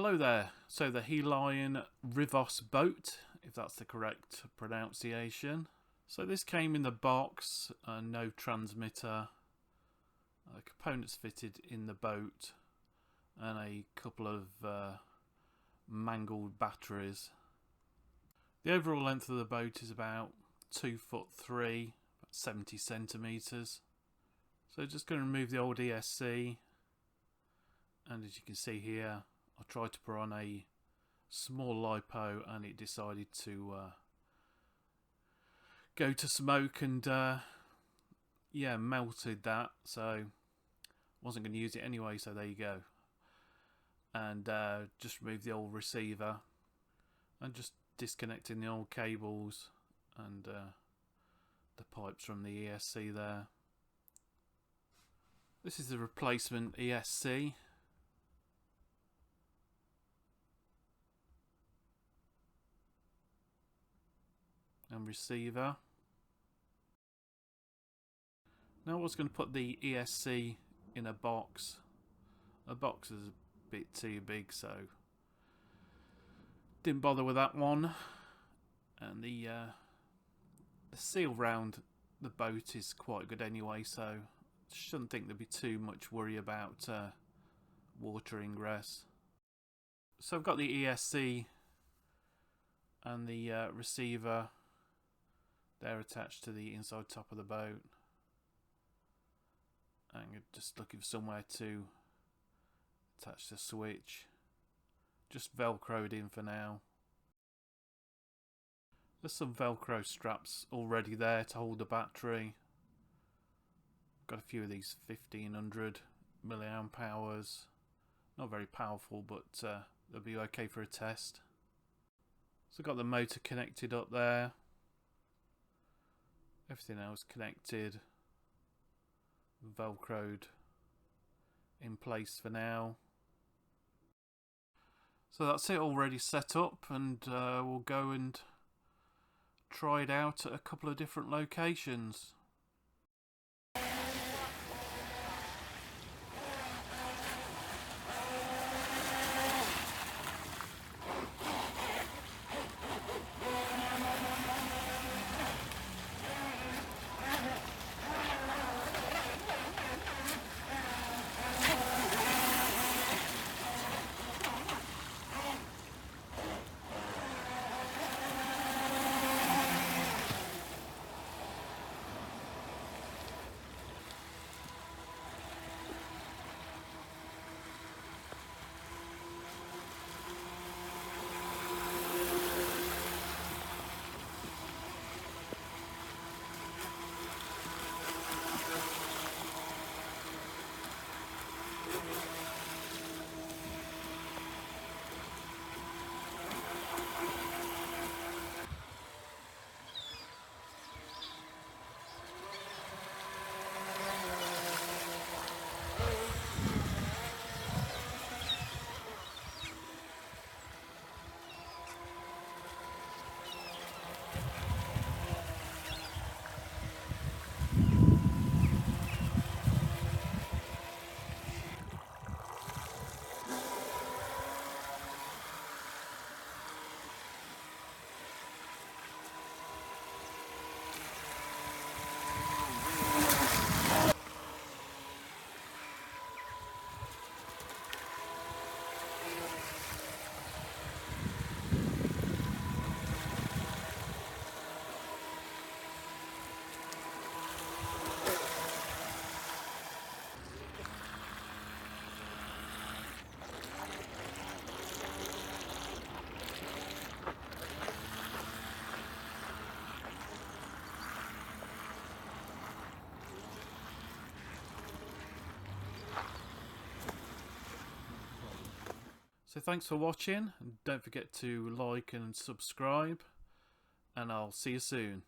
Hello there. So the Helion Rivos boat, if that's the correct pronunciation. So this came in the box, no transmitter, components fitted in the boat, and a couple of mangled batteries. The overall length of the boat is about 2'3", 70 centimeters. So just going to remove the old ESC, and as you can see here, I tried to put on a small LiPo and it decided to go to smoke and yeah, melted that, so wasn't going to use it anyway, so there you go. And just remove the old receiver and just disconnecting the old cables and the pipes from the ESC there. This is the replacement ESC. And receiver. Now I was going to put the ESC in a box. A box is a bit too big, so didn't bother with that one. And the seal round the boat is quite good anyway, so shouldn't think there'd be too much worry about water ingress. So I've got the ESC and the receiver. They're attached to the inside top of the boat. And you're just looking for somewhere to attach the switch. Just velcroed in for now. There's some velcro straps already there to hold the battery. Got a few of these 1500 milliamp hours. Not very powerful, but they'll be okay for a test. So I've got the motor connected up there. Everything else connected, velcroed in place for now. So that's it, already set up, and we'll go and try it out at a couple of different locations. So thanks for watching, and don't forget to like and subscribe, and I'll see you soon.